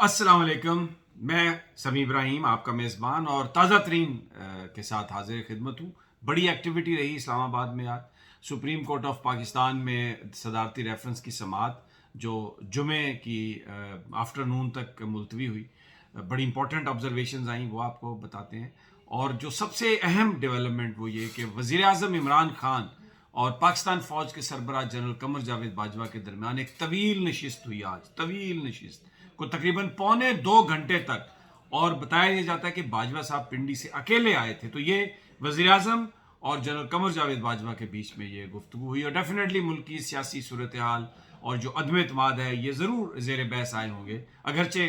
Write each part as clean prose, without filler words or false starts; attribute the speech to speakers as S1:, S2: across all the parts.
S1: अस्सलाम वालेकुम। मैं समी इब्राहिम आपका मेज़बान और ताज़ा तरीन के साथ हाजिर खिदमत हूँ। बड़ी एक्टिविटी रही इस्लामाबाद में आज। सुप्रीम कोर्ट ऑफ पाकिस्तान में सदारती रेफरेंस की समाअत जो जुमे की आफ्टरनून तक मुलतवी हुई। बड़ी इंपॉर्टेंट ऑब्जर्वेशंस आई, वो आपको बताते हैं। और जो सबसे अहम डेवलपमेंट वो ये कि वज़ीर आज़म इमरान खान और पाकिस्तान फ़ौज के सरबराह जनरल कमर जावेद बाजवा के दरमियान एक तवील नशिस्त हुई आज, तवील नशिस्त को तकरीबन पौने 2 घंटे तक। और बताया यह जाता है कि बाजवा साहब पिंडी से अकेले आए थे। तो ये वज़ीर आज़म और जनरल कमर जावेद बाजवा के बीच में ये गुफ्तगू हुई और डेफिनेटली मुल्क की सियासी सूरत हाल और जो अदम एतमाद है ये ज़रूर ज़ेर बहस आए होंगे। अगरचे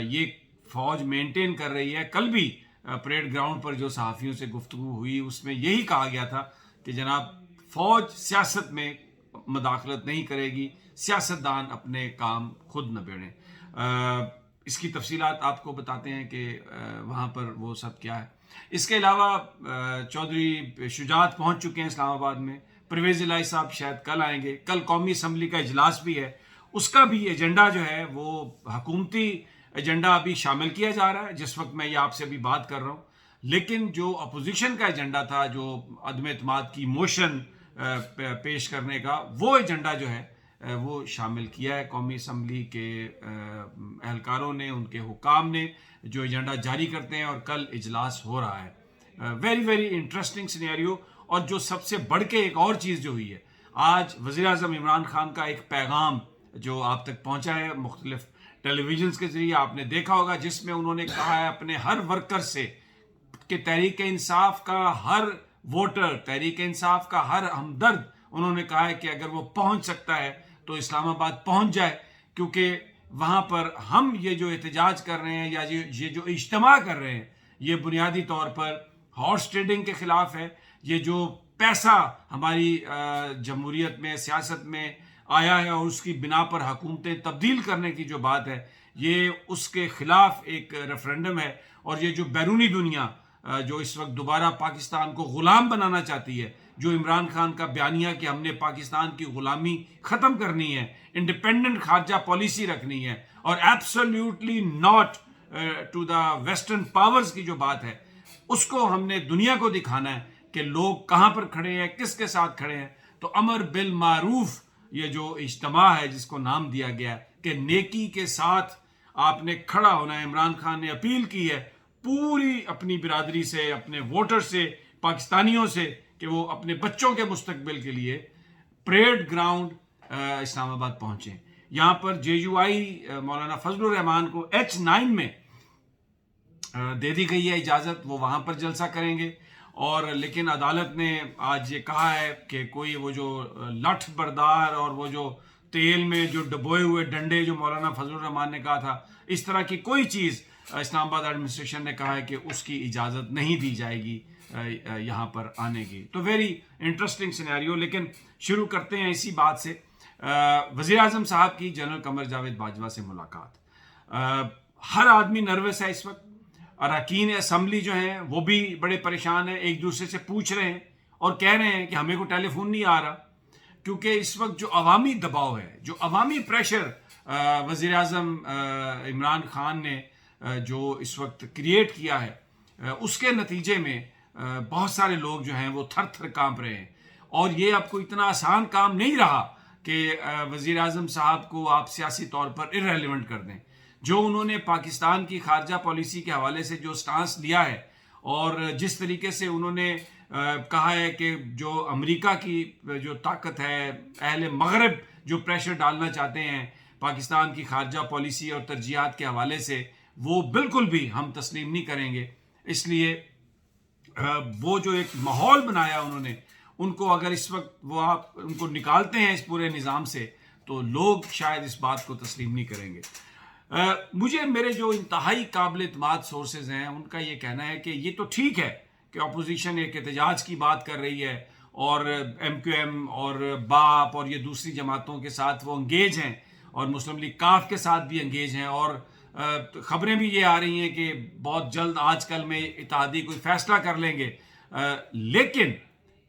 S1: ये फ़ौज मेनटेन कर रही है। कल भी परेड ग्राउंड पर जो सहाफ़ियों से गुफ्तगू हुई उसमें यही कहा गया था कि जनाब फ़ौज सियासत में मदाखलत नहीं करेगी, सियासतदान अपने काम खुद न बेड़ें। इसकी तफसीलात आपको बताते हैं कि वहाँ पर वो सब क्या है। इसके अलावा चौधरी शुजात पहुँच चुके हैं इस्लामाबाद में। परवेज़ इलाही साहब शायद कल आएंगे। कल कौमी असम्बली का इजलास भी है, उसका भी एजेंडा जो है वो हुकूमती एजेंडा अभी शामिल किया जा रहा है जिस वक्त मैं ये आपसे अभी बात कर रहा हूँ। लेकिन जो अपोजिशन का एजेंडा था, जो अदम एतमाद की मोशन पेश करने का, वो एजेंडा जो है वो शामिल किया है कौमी असम्बली के एहलकारों ने, उनके हुकाम ने जो एजेंडा जारी करते हैं। और कल इजलास हो रहा है। Very very interesting scenario. और जो सबसे बढ़ के एक और चीज़ जो हुई है आज, वज़ीर आज़म इमरान खान का एक पैगाम जो आप तक पहुँचा है मुख्तलिफ टेलीविजन के ज़रिए, आपने देखा होगा, जिसमें उन्होंने कहा है अपने हर वर्कर से कि तहरीक इंसाफ का हर वोटर, तहरीक इंसाफ का हर हमदर्द, उन्होंने कहा है कि अगर वो पहुंच सकता है तो इस्लामाबाद पहुंच जाए, क्योंकि वहां पर हम ये जो एहतजाज कर रहे हैं या ये जो इज्तिमा कर रहे हैं ये बुनियादी तौर पर हॉर्स ट्रेडिंग के खिलाफ है। ये जो पैसा हमारी जमहूरियत में, सियासत में आया है और उसकी बिना पर हुकूमतें तब्दील करने की जो बात है, ये उसके खिलाफ एक रेफरेंडम है। और ये जो बैरूनी दुनिया जो इस वक्त दोबारा पाकिस्तान को गुलाम बनाना चाहती है, जो इमरान खान का बयानिया कि हमने पाकिस्तान की गुलामी ख़त्म करनी है, इंडिपेंडेंट खारजा पॉलिसी रखनी है और absolutely not to the western powers की जो बात है, उसको हमने दुनिया को दिखाना है कि लोग कहाँ पर खड़े हैं, किसके साथ खड़े हैं। तो अमर बिल मारूफ ये जो इज्तिमा है जिसको नाम दिया गया कि नेकी के साथ आपने खड़ा होना है, इमरान खान ने अपील की है पूरी अपनी बिरादरी से, अपने वोटर से, पाकिस्तानियों से कि वो अपने बच्चों के मुस्तकबिल के लिए परेड ग्राउंड इस्लामाबाद पहुंचे। यहाँ पर JUI मौलाना फजलुर रहमान को H9 में दे दी गई है इजाज़त, वो वहाँ पर जलसा करेंगे। और लेकिन अदालत ने आज ये कहा है कि कोई वो जो लठ बरदार और वो जो तेल में जो डबोए हुए डंडे जो मौलाना फजलुर रहमान ने कहा था, इस तरह की कोई चीज़ इस्लामाबाद एडमिनिस्ट्रेशन ने कहा है कि उसकी इजाज़त नहीं दी जाएगी यहाँ पर आने की। तो वेरी इंटरेस्टिंग सिनेरियो। लेकिन शुरू करते हैं इसी बात से। वज़ीर आज़म साहब की जनरल कमर जावेद बाजवा से मुलाकात। हर आदमी नर्वस है इस वक्त। अरकान असम्बली जो हैं वो भी बड़े परेशान हैं, एक दूसरे से पूछ रहे हैं और कह रहे हैं कि हमें को टेलीफोन नहीं आ रहा, क्योंकि इस वक्त जो अवामी दबाव है, जो अवामी प्रेशर वज़ीर आज़म इमरान खान ने जो इस वक्त क्रिएट किया है, उसके नतीजे में बहुत सारे लोग जो हैं वो थर थर काँप रहे हैं। और ये आपको इतना आसान काम नहीं रहा कि वज़ीर आज़म साहब को आप सियासी तौर पर इररेलेवेंट कर दें। जो उन्होंने पाकिस्तान की खारजा पॉलिसी के हवाले से जो स्टांस लिया है और जिस तरीके से उन्होंने कहा है कि जो अमेरिका की जो ताकत है, अहले मगरब जो प्रेशर डालना चाहते हैं पाकिस्तान की खारजा पॉलिसी और तरजीहात के हवाले से, वो बिल्कुल भी हम तस्लीम नहीं करेंगे। इसलिए वो जो एक माहौल बनाया उन्होंने, उनको अगर इस वक्त वो आप उनको निकालते हैं इस पूरे निज़ाम से, तो लोग शायद इस बात को तस्लीम नहीं करेंगे। मुझे मेरे जो इंतहाई काबिल इत्मीनान सोर्सेज हैं उनका ये कहना है कि ये तो ठीक है कि अपोजिशन एक एहतजाज की बात कर रही है और MQM और बाप और ये दूसरी जमातों के साथ वो अंगेज हैं और मुस्लिम लीग काफ के साथ भी अंगेज हैं। और ख़बरें भी ये आ रही हैं कि बहुत जल्द आजकल में इत्तेहादी कोई फैसला कर लेंगे। लेकिन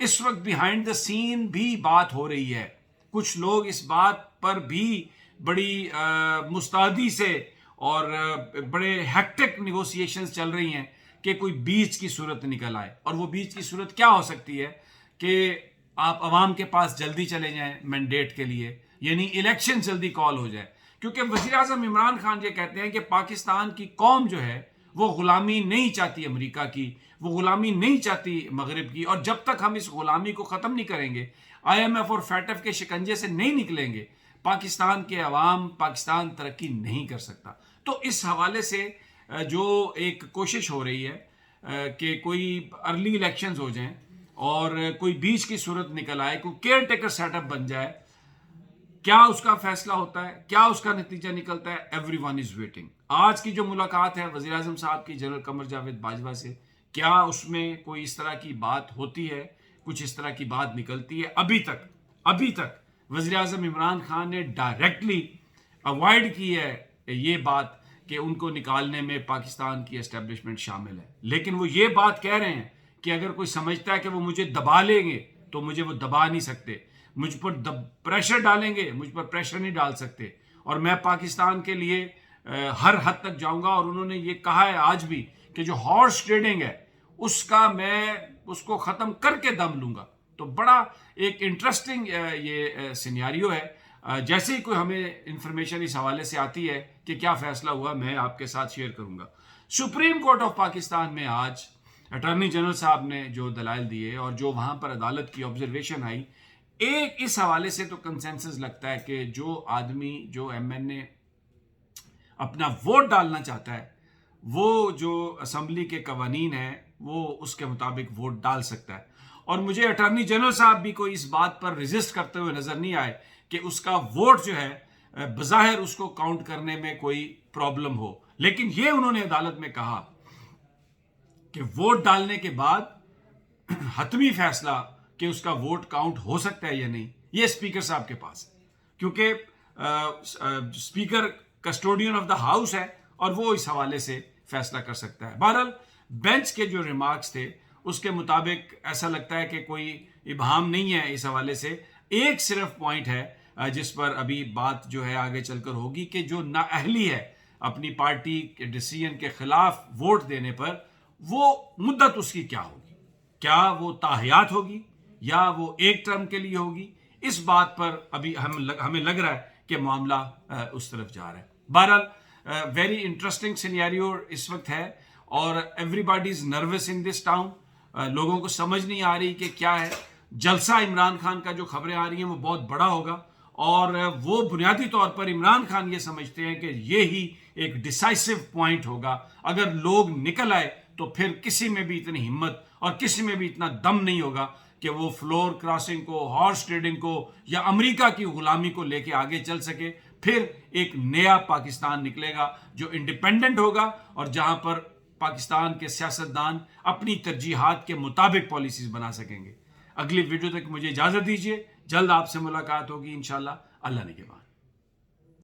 S1: इस वक्त बिहाइंड द सीन भी बात हो रही है। कुछ लोग इस बात पर भी बड़ी मुस्तैदी से اور بڑے ہیکٹک نیگوسیشنز چل رہی ہیں کہ کوئی بیچ کی صورت نکل آئے. اور وہ بیچ کی صورت کیا ہو سکتی ہے کہ آپ عوام کے پاس جلدی چلے جائیں مینڈیٹ کے لیے, یعنی الیکشن جلدی کال ہو جائے. کیونکہ وزیر اعظم عمران خان یہ کہتے ہیں کہ پاکستان کی قوم جو ہے وہ غلامی نہیں چاہتی امریکہ کی, وہ غلامی نہیں چاہتی مغرب کی, اور جب تک ہم اس غلامی کو ختم نہیں کریں گے, آئی ایم ایف اور فیٹف کے شکنجے سے نہیں نکلیں گے, پاکستان کے عوام, پاکستان ترقی نہیں کر سکتا. تو اس حوالے سے جو ایک کوشش ہو رہی ہے کہ کوئی ارلی الیکشنز ہو جائیں اور کوئی بیچ کی صورت نکل آئے, کوئی کیئر ٹیکر سیٹ اپ بن جائے, کیا اس کا فیصلہ ہوتا ہے, کیا اس کا نتیجہ نکلتا ہے, ایوری ون از ویٹنگ. آج کی جو ملاقات ہے وزیر اعظم صاحب کی جنرل قمر جاوید باجوہ سے, کیا اس میں کوئی اس طرح کی بات ہوتی ہے, کچھ اس طرح کی بات نکلتی ہے؟ ابھی تک وزیر اعظم عمران خان نے ڈائریکٹلی اوائڈ کی ہے یہ بات کہ ان کو نکالنے میں پاکستان کی اسٹیبلشمنٹ شامل ہے. لیکن وہ یہ بات کہہ رہے ہیں کہ اگر کوئی سمجھتا ہے کہ وہ مجھے دبا لیں گے تو مجھے وہ دبا نہیں سکتے, مجھ پر پریشر ڈالیں گے, مجھ پر پریشر نہیں ڈال سکتے, اور میں پاکستان کے لیے ہر حد تک جاؤں گا. اور انہوں نے یہ کہا ہے آج بھی کہ جو ہارس ٹریڈنگ ہے میں اس کو ختم کر کے دم لوں گا. تو بڑا ایک انٹرسٹنگ یہ سینیریو ہے. جیسے ہی کوئی ہمیں انفارمیشن اس حوالے سے آتی ہے کہ کیا فیصلہ ہوا, میں آپ کے ساتھ شیئر کروں گا. سپریم کورٹ آف پاکستان میں آج اٹارنی جنرل صاحب نے جو دلائل دیے اور جو وہاں پر عدالت کی آبزرویشن آئی, ایک اس حوالے سے تو کنسنسس لگتا ہے کہ جو آدمی, جو ایم این اے اپنا ووٹ ڈالنا چاہتا ہے, وہ جو اسمبلی کے قوانین ہیں وہ اس کے مطابق ووٹ ڈال سکتا ہے. اور مجھے اٹارنی جنرل صاحب بھی کوئی اس بات پر ریزسٹ کرتے ہوئے نظر نہیں آئے کہ اس کا ووٹ جو ہے بظاہر اس کو کاؤنٹ کرنے میں کوئی پرابلم ہو. لیکن یہ انہوں نے عدالت میں کہا کہ ووٹ ڈالنے کے بعد حتمی فیصلہ کہ اس کا ووٹ کاؤنٹ ہو سکتا ہے یا نہیں, یہ اسپیکر صاحب کے پاس ہے, کیونکہ speaker custodian of the house ہے اور وہ اس حوالے سے فیصلہ کر سکتا ہے. بہرحال بینچ کے جو ریمارکس تھے اس کے مطابق ایسا لگتا ہے کہ کوئی ابہام نہیں ہے اس حوالے سے. ایک صرف پوائنٹ ہے جس پر ابھی بات جو ہے آگے چل کر ہوگی کہ جو نااہلی ہے اپنی پارٹی کے ڈیسیژن کے خلاف ووٹ دینے پر, وہ مدت اس کی کیا ہوگی, کیا وہ تاحیات ہوگی یا وہ ایک ٹرم کے لیے ہوگی. اس بات پر ابھی ہمیں لگ رہا ہے کہ معاملہ اس طرف جا رہا ہے. بہرحال ویری انٹرسٹنگ سینیریو اس وقت ہے اور every body is nervous in this town. لوگوں کو سمجھ نہیں آ رہی کہ کیا ہے. جلسہ عمران خان کا جو خبریں آ رہی ہیں وہ بہت بڑا ہوگا, اور وہ بنیادی طور پر عمران خان یہ سمجھتے ہیں کہ یہی ایک ڈیسائسو پوائنٹ ہوگا. اگر لوگ نکل آئے تو پھر کسی میں بھی اتنی ہمت اور کسی میں بھی اتنا دم نہیں ہوگا کہ وہ فلور کراسنگ کو, ہارس ٹریڈنگ کو یا امریکہ کی غلامی کو لے کے آگے چل سکے. پھر ایک نیا پاکستان نکلے گا جو انڈیپینڈنٹ ہوگا اور جہاں پر پاکستان کے سیاستدان اپنی ترجیحات کے مطابق پالیسیز بنا سکیں گے. اگلی ویڈیو تک مجھے اجازت دیجیے, جلد آپ سے ملاقات ہوگی انشاءاللہ. اللہ نگہبان.